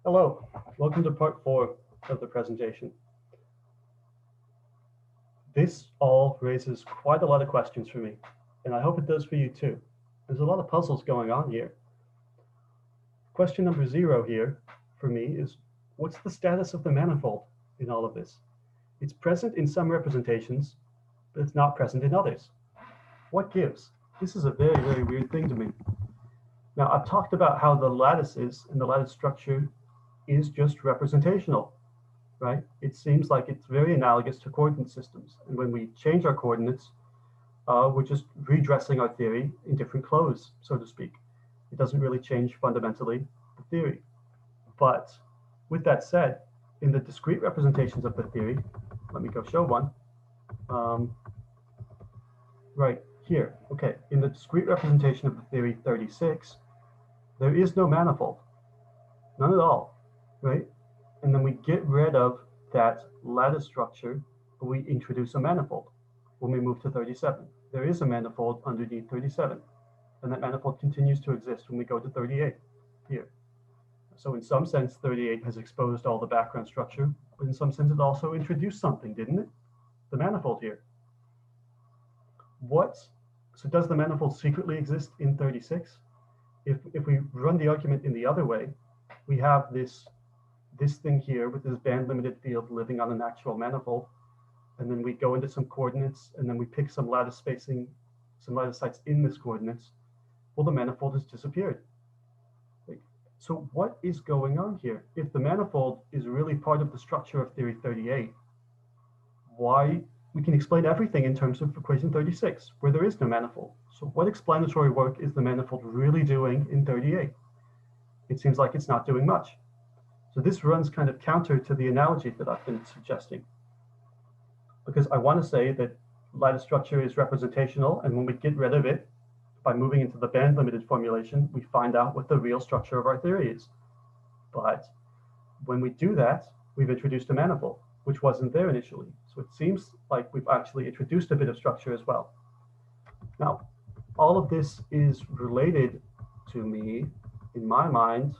Hello, welcome to part 4 of the presentation. This all raises quite a lot of questions for me, and I hope it does for you too. There's a lot of puzzles going on here. Question number 0 here for me is, what's the status of the manifold in all of this? It's present in some representations, but it's not present in others. What gives? This is a very, very weird thing to me. Now, I've talked about how the lattices and the lattice structure is just representational, right? It seems like it's very analogous to coordinate systems. And when we change our coordinates, we're just redressing our theory in different clothes, so to speak. It doesn't really change fundamentally the theory. But with that said, in the discrete representations of the theory, let me go show one. Right here, okay. In the discrete representation of the theory 36, there is no manifold, none at all, right? And then we get rid of that lattice structure, but we introduce a manifold when we move to 37. There is a manifold underneath 37, and that manifold continues to exist when we go to 38 here. So in some sense, 38 has exposed all the background structure, but in some sense it also introduced something, didn't it? The manifold here. So does the manifold secretly exist in 36? If we run the argument in the other way, we have this thing here with this band-limited field living on an actual manifold, and then we go into some coordinates, and then we pick some lattice spacing, some lattice sites in this coordinates. Well, the manifold has disappeared. So what is going on here? If the manifold is really part of the structure of theory 38, why we can explain everything in terms of equation 36, where there is no manifold. So what explanatory work is the manifold really doing in 38? It seems like it's not doing much. So this runs kind of counter to the analogy that I've been suggesting, because I want to say that lattice structure is representational, and when we get rid of it by moving into the band-limited formulation, we find out what the real structure of our theory is. But when we do that, we've introduced a manifold, which wasn't there initially. So it seems like we've actually introduced a bit of structure as well. Now, all of this is related to me, in my mind,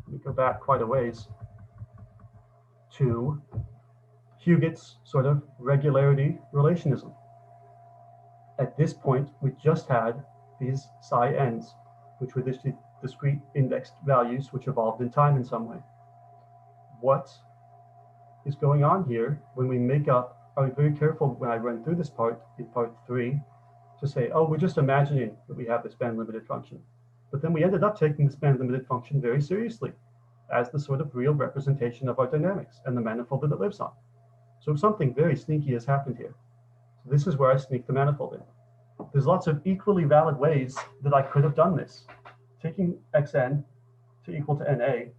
let me go back quite a ways, to Hugott's sort of regularity relationism. At this point, we just had these psi n's, which were discrete indexed values which evolved in time in some way. What is going on here when we make up, I'll be very careful when I run through this part in part 3 to say, oh, we're just imagining that we have this band-limited function. But then we ended up taking this band-limited function very seriously as the sort of real representation of our dynamics and the manifold that it lives on. So something very sneaky has happened here. So this is where I sneak the manifold in. There's lots of equally valid ways that I could have done this. Taking xn to equal to na,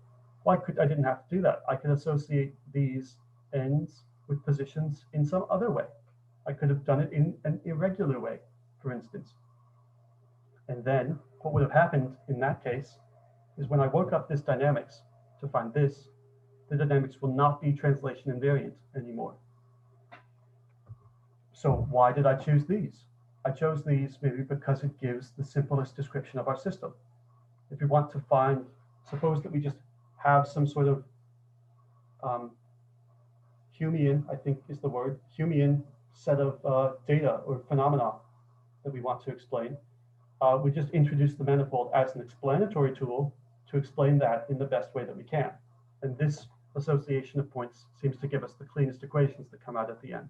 I didn't have to do that. I could associate these n's with positions in some other way. I could have done it in an irregular way, for instance. And then what would have happened in that case is when I woke up this dynamics to find this, the dynamics will not be translation invariant anymore. So why did I choose these? I chose these maybe because it gives the simplest description of our system. If we want to find, suppose that we just have some sort of Humean, I think is the word, Humean set of data or phenomena that we want to explain. We just introduce the manifold as an explanatory tool to explain that in the best way that we can. And this association of points seems to give us the cleanest equations that come out at the end.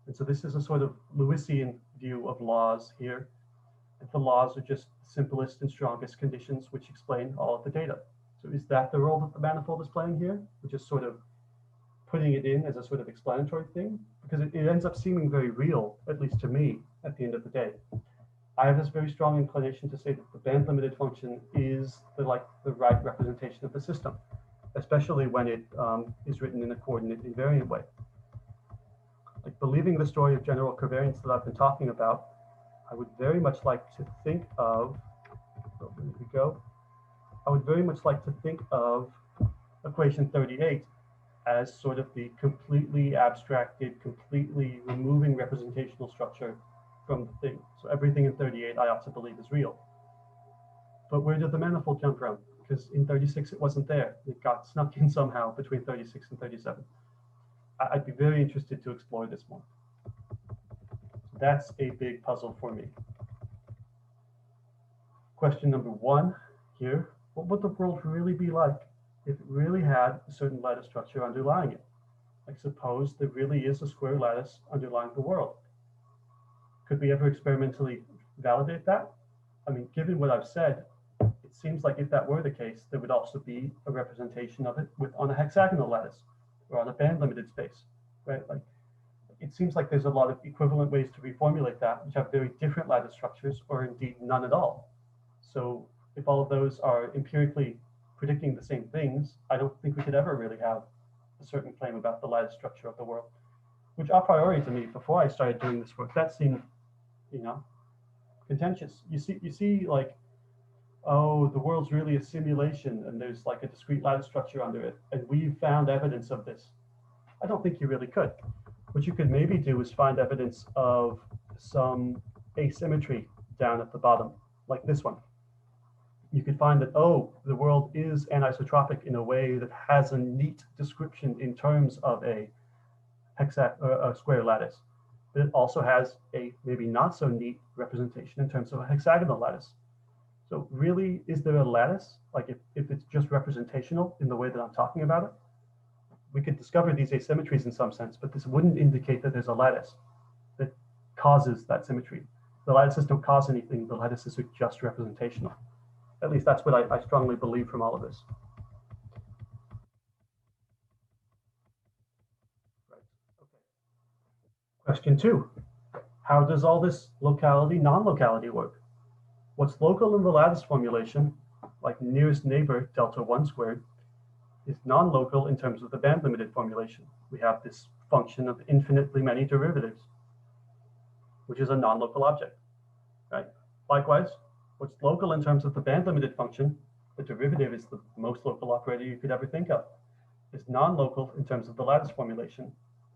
And so this is a sort of Lewisian view of laws here. And the laws are just the simplest and strongest conditions which explain all of the data. So is that the role that the manifold is playing here? We're just sort of putting it in as a sort of explanatory thing, because it ends up seeming very real, at least to me, at the end of the day. I have this very strong inclination to say that the band-limited function is the right representation of the system, especially when it is written in a coordinate invariant way. Like believing the story of general covariance that I've been talking about, I would very much like to think of, oh, where did we go? I would very much like to think of equation 38 as sort of the completely abstracted, completely removing representational structure from the thing. So everything in 38 I ought to believe is real. But where did the manifold come from? because in 36 it wasn't there. It got snuck in somehow between 36 and 37. I'd be very interested to explore this more. That's a big puzzle for me. Question number 1 here, what would the world really be like if it really had a certain lattice structure underlying it? Like suppose there really is a square lattice underlying the world. Could we ever experimentally validate that? I mean, given what I've said, it seems like if that were the case, there would also be a representation of it on a hexagonal lattice or on a band-limited space, right? Like, it seems like there's a lot of equivalent ways to reformulate that, which have very different lattice structures, or indeed none at all. So if all of those are empirically predicting the same things, I don't think we could ever really have a certain claim about the lattice structure of the world, which a priori to me, before I started doing this work, that seemed, contentious. You see like, oh, the world's really a simulation and there's like a discrete lattice structure under it, and we've found evidence of this. I don't think you really could. What you could maybe do is find evidence of some asymmetry down at the bottom, like this one. You could find that, oh, the world is anisotropic in a way that has a neat description in terms of a square lattice, but it also has a maybe not so neat representation in terms of a hexagonal lattice. So really, is there a lattice? Like if it's just representational in the way that I'm talking about it, we could discover these asymmetries in some sense, but this wouldn't indicate that there's a lattice that causes that symmetry. The lattices don't cause anything. The lattices are just representational. At least that's what I strongly believe from all of this. Right. Okay. Question 2. How does all this locality, non-locality work? What's local in the lattice formulation, like nearest neighbor delta 1 squared, is non-local in terms of the band-limited formulation. We have this function of infinitely many derivatives, which is a non-local object, right? Likewise, what's local in terms of the band-limited function, the derivative is the most local operator you could ever think of, is non-local in terms of the lattice formulation.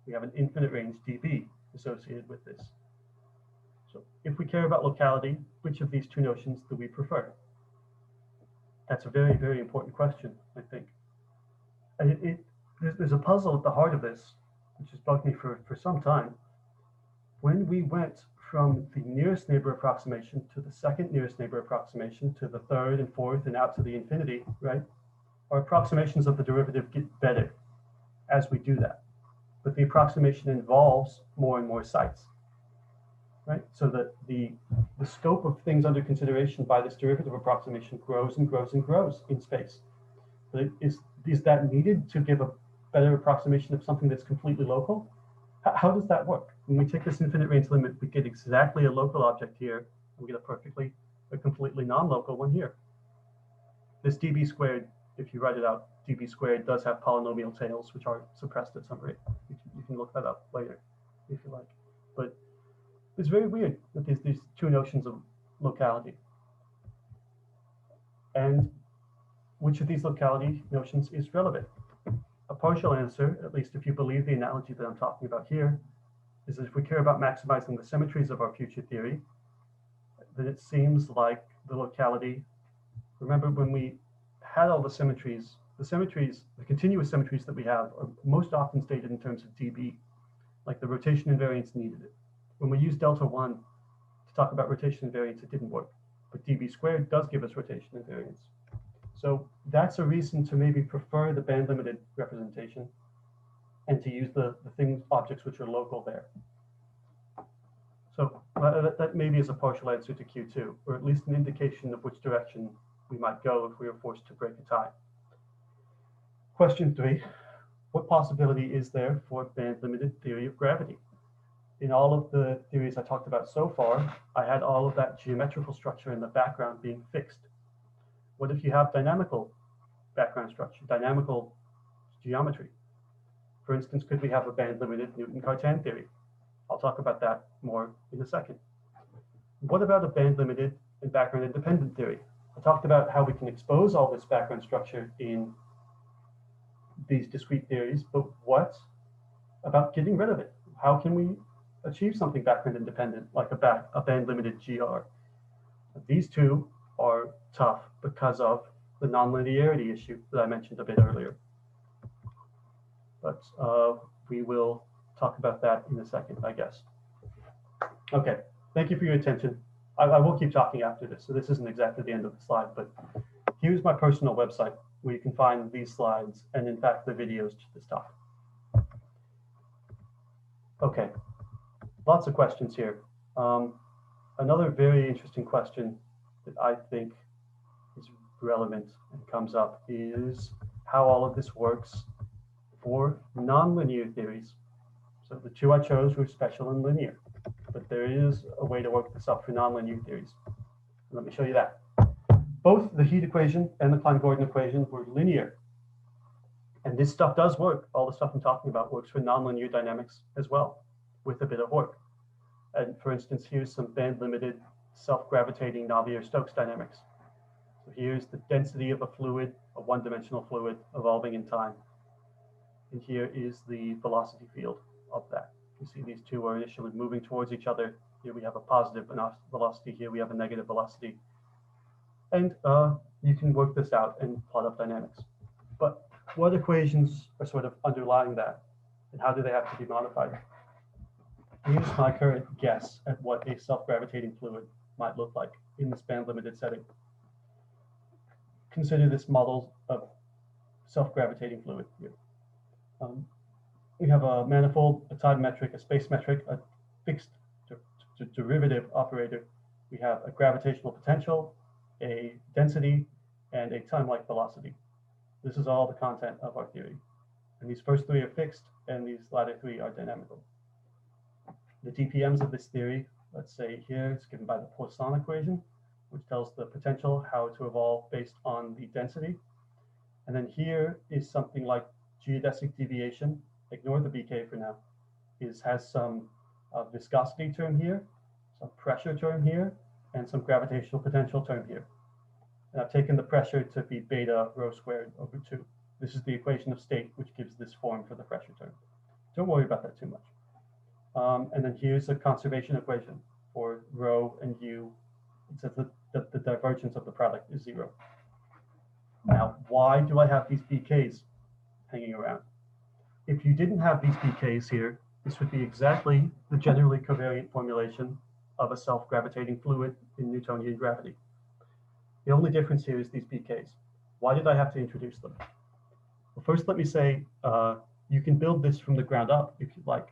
We have an infinite range dB associated with this. So if we care about locality, which of these two notions do we prefer? That's a very, very important question, I think. And there's a puzzle at the heart of this, which has bugged me for some time. When we went from the nearest neighbor approximation to the second nearest neighbor approximation to the third and fourth and out to the infinity, right? Our approximations of the derivative get better as we do that. But the approximation involves more and more sites, right? So that the scope of things under consideration by this derivative approximation grows and grows and grows in space. But is that needed to give a better approximation of something that's completely local? How does that work? When we take this infinite range limit, we get exactly a local object here, and we get a completely non-local one here. This dB squared, if you write it out, dB squared does have polynomial tails, which are suppressed at some rate. You can look that up later, if you like. But it's very weird that there's these two notions of locality. And which of these locality notions is relevant? A partial answer, at least if you believe the analogy that I'm talking about here, is that if we care about maximizing the symmetries of our future theory, then it seems like the locality, remember when we had all the symmetries, the continuous symmetries that we have are most often stated in terms of dB, like the rotation invariance needed it. When we use delta 1 to talk about rotation invariance, it didn't work, but dB squared does give us rotation invariance. So that's a reason to maybe prefer the band-limited representation and to use the objects which are local there. So that maybe is a partial answer to Q2, or at least an indication of which direction we might go if we are forced to break a tie. Question 3, what possibility is there for band-limited theory of gravity? In all of the theories I talked about so far, I had all of that geometrical structure in the background being fixed. What if you have dynamical background structure, dynamical geometry? For instance, could we have a band-limited Newton-Cartan theory? I'll talk about that more in a second. What about a band-limited and background-independent theory? I talked about how we can expose all this background structure in these discrete theories, but what about getting rid of it? How can we achieve something background-independent, like a band-limited GR? These two are tough because of the nonlinearity issue that I mentioned a bit earlier. But we will talk about that in a second, I guess. Okay, thank you for your attention. I will keep talking after this, so this isn't exactly the end of the slide, but here's my personal website where you can find these slides and, in fact, the videos to this talk. Okay, lots of questions here. Another very interesting question that I think is relevant and comes up is how all of this works for nonlinear theories. So the two I chose were special and linear, but there is a way to work this up for nonlinear theories. Let me show you that. Both the heat equation and the Klein-Gordon equation were linear. And this stuff does work. All the stuff I'm talking about works for nonlinear dynamics as well, with a bit of work. And for instance, here's some band-limited self-gravitating Navier-Stokes dynamics. So here's the density of a fluid, a one-dimensional fluid evolving in time. And here is the velocity field of that. You see these two are initially moving towards each other. Here we have a positive velocity, here we have a negative velocity. And you can work this out and plot up dynamics. But what equations are sort of underlying that? And how do they have to be modified? Here's my current guess at what a self-gravitating fluid might look like in this band-limited setting. Consider this model of self-gravitating fluid here. We have a manifold, a time metric, a space metric, a fixed derivative operator. We have a gravitational potential, a density, and a time-like velocity. This is all the content of our theory. And these first three are fixed, and these latter three are dynamical. The DPMs of this theory, let's say here, is given by the Poisson equation, which tells the potential how to evolve based on the density. And then here is something like geodesic deviation, ignore the BK for now, has some viscosity term here, some pressure term here, and some gravitational potential term here. And I've taken the pressure to be beta rho squared over 2. This is the equation of state, which gives this form for the pressure term. Don't worry about that too much. And then here's a conservation equation for rho and u. It says that the divergence of the product is 0. Now, why do I have these BKs hanging around? If you didn't have these BKs here, this would be exactly the generally covariant formulation of a self-gravitating fluid in Newtonian gravity. The only difference here is these BKs. Why did I have to introduce them? Well, first, let me say, you can build this from the ground up if you'd like.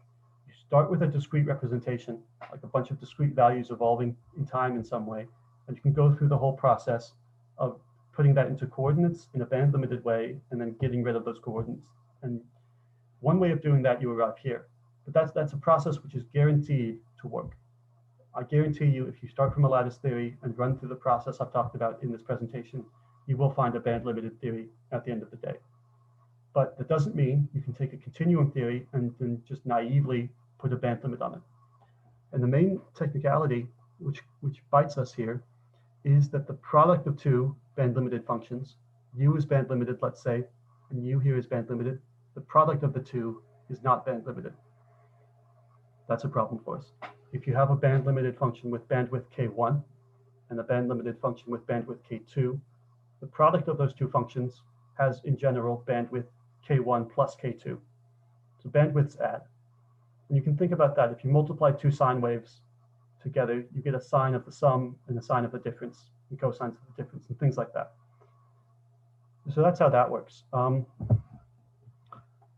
You start with a discrete representation, like a bunch of discrete values evolving in time in some way, and you can go through the whole process of putting that into coordinates in a band-limited way, and then getting rid of those coordinates. And one way of doing that, you arrive here. But that's a process which is guaranteed to work. I guarantee you, if you start from a lattice theory and run through the process I've talked about in this presentation, you will find a band-limited theory at the end of the day. But that doesn't mean you can take a continuum theory and then just naively put a band limit on it. And the main technicality, which bites us here, is that the product of two band-limited functions, u is band-limited, let's say, and u here is band-limited, the product of the two is not band-limited. That's a problem for us. If you have a band-limited function with bandwidth k1 and a band-limited function with bandwidth k2, the product of those two functions has, in general, bandwidth k1 plus k2. So bandwidths add. And you can think about that. If you multiply two sine waves together, you get a sine of the sum and a sine of the difference, and cosines of the difference, and things like that. So that's how that works.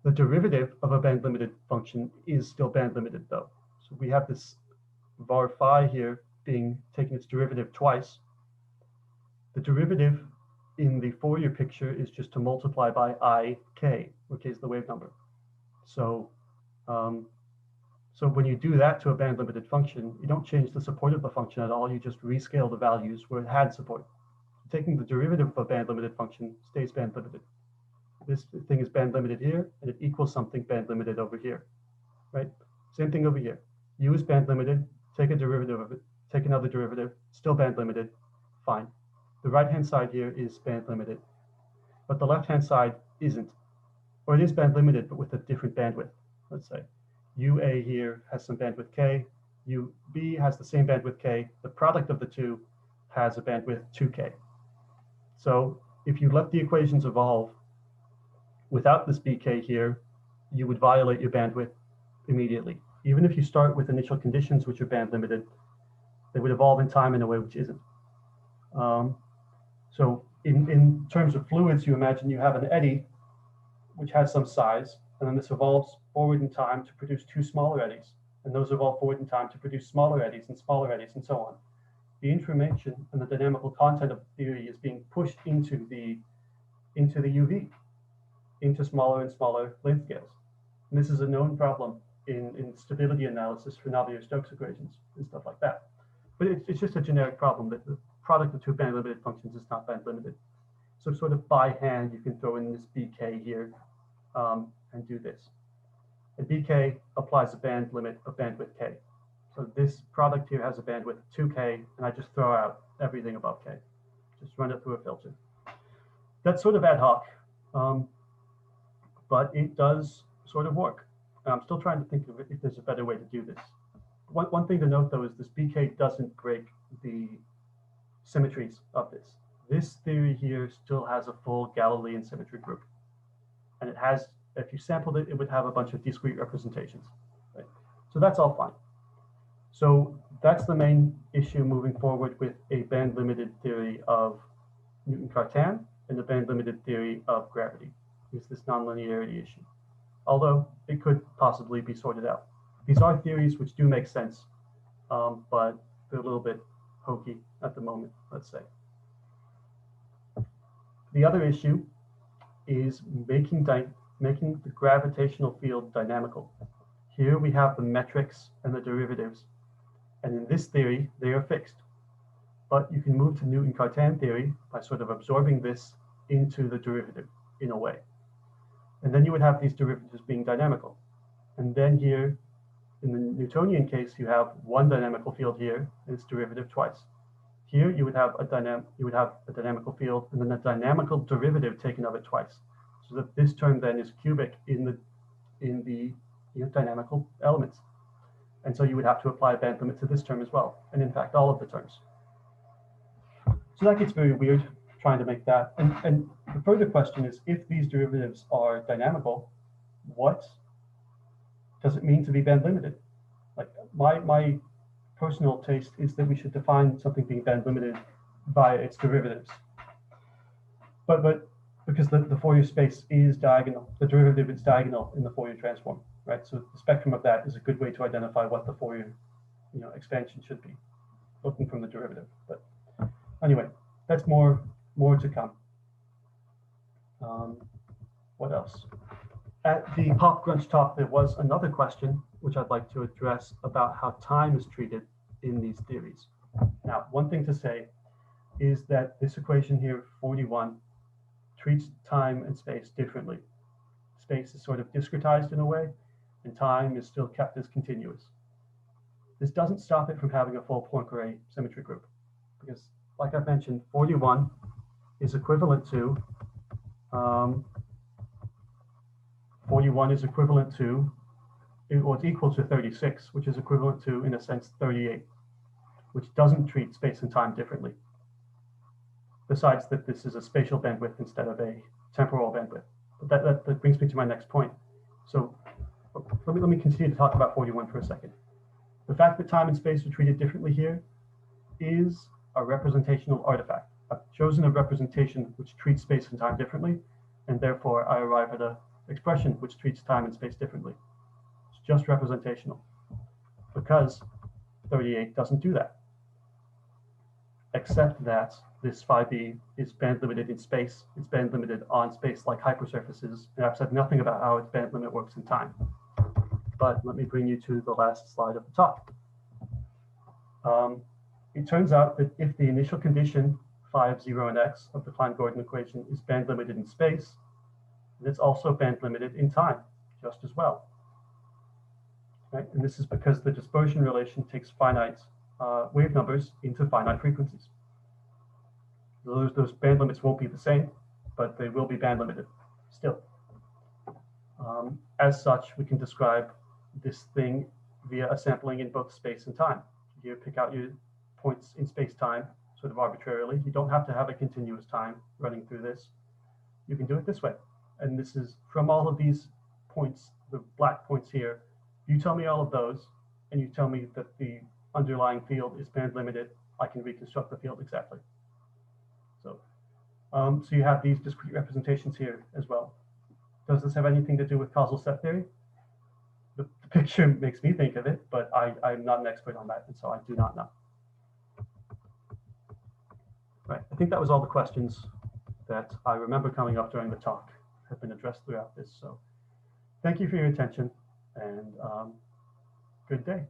The derivative of a band-limited function is still band-limited, though. So we have this var phi here being taking its derivative twice. The derivative in the Fourier picture is just to multiply by ik, which is the wave number. So, so when you do that to a band-limited function, you don't change the support of the function at all. You just rescale the values where it had support. Taking the derivative of a band-limited function stays band-limited. This thing is band-limited here, and it equals something band-limited over here, right? Same thing over here. U is band-limited. Take a derivative of it. Take another derivative. Still band-limited. Fine. The right-hand side here is band-limited, but the left-hand side isn't. Or it is band-limited, but with a different bandwidth. Let's say UA here has some bandwidth K. UB has the same bandwidth K. The product of the two has a bandwidth 2K. So if you let the equations evolve without this BK here, you would violate your bandwidth immediately. Even if you start with initial conditions which are band limited, they would evolve in time in a way which isn't. So in terms of fluids, you imagine you have an eddy which has some size, and then this evolves forward in time to produce two smaller eddies, and those evolve forward in time to produce smaller eddies, and so on. The information and the dynamical content of the theory is being pushed into the UV, into smaller and smaller length scales. And this is a known problem in stability analysis for Navier-Stokes equations and stuff like that. But it's just a generic problem that the product of two band limited functions is not band limited. So sort of by hand, you can throw in this BK here and do this. And BK applies a band limit of bandwidth K. So this product here has a bandwidth of 2K, and I just throw out everything above K. Just run it through a filter. That's sort of ad hoc, but it does sort of work. I'm still trying to think of if there's a better way to do this. One thing to note, though, is this BK doesn't break the symmetries of this. This theory here still has a full Galilean symmetry group. And it has, if you sampled it, it would have a bunch of discrete representations. Right? So that's all fine. So that's the main issue moving forward with a band-limited theory of Newton-Cartan and a band-limited theory of gravity, is this nonlinearity issue. Although it could possibly be sorted out. These are theories which do make sense, but they're a little bit hokey at the moment, let's say. The other issue is making the gravitational field dynamical. Here we have the metrics and the derivatives. And in this theory, they are fixed. But you can move to Newton-Cartan theory by sort of absorbing this into the derivative in a way. And then you would have these derivatives being dynamical. And then here, in the Newtonian case, you have one dynamical field here and its derivative twice. Here you would have a dynamical field and then a dynamical derivative taken of it twice. So that this term then is cubic in the dynamical elements. And so you would have to apply a band limit to this term as well, and in fact all of the terms. So that gets very weird trying to make that. And the further question is, if these derivatives are dynamical, what does it mean to be band limited? Like my personal taste is that we should define something being band limited by its derivatives. But because the Fourier space is diagonal, the derivative is diagonal in the Fourier transform, right? So the spectrum of that is a good way to identify what the Fourier expansion should be, looking from the derivative. But anyway, that's more to come. What else? At the PopGrunch talk, there was another question which I'd like to address about how time is treated in these theories. Now, one thing to say is that this equation here, 41, treats time and space differently. Space is sort of discretized in a way, and time is still kept as continuous. This doesn't stop it from having a full Poincare symmetry group, because like I've mentioned, 41 is equivalent to 41 is equivalent to, or it's equal to 36, which is equivalent to, in a sense, 38, which doesn't treat space and time differently. Besides that, this is a spatial bandwidth instead of a temporal bandwidth. But that brings me to my next point. So let me continue to talk about 41 for a second. The fact that time and space are treated differently here is a representational artifact. I've chosen a representation which treats space and time differently, and therefore I arrive at an expression which treats time and space differently. It's just representational, because 38 doesn't do that, except that this phi b is band limited in space. It's band limited on space like hypersurfaces, and I've said nothing about how its band limit works in time. But let me bring you to the last slide of the talk. It turns out that if the initial condition phi of 0 and x of the Klein-Gordon equation is band limited in space, it's also band limited in time just as well. Right? And this is because the dispersion relation takes finite wave numbers into finite frequencies. Those band limits won't be the same, but they will be band limited still. As such, we can describe this thing via a sampling in both space and time. You pick out your points in space-time, sort of arbitrarily. You don't have to have a continuous time running through this. You can do it this way. And this is from all of these points, the black points here. You tell me all of those, and you tell me that the underlying field is band limited. I can reconstruct the field exactly. So, so you have these discrete representations here as well. Does this have anything to do with causal set theory? The picture makes me think of it, but I'm not an expert on that, and so I do not know. Right, I think that was all the questions that I remember coming up during the talk have been addressed throughout this. So thank you for your attention, and good day.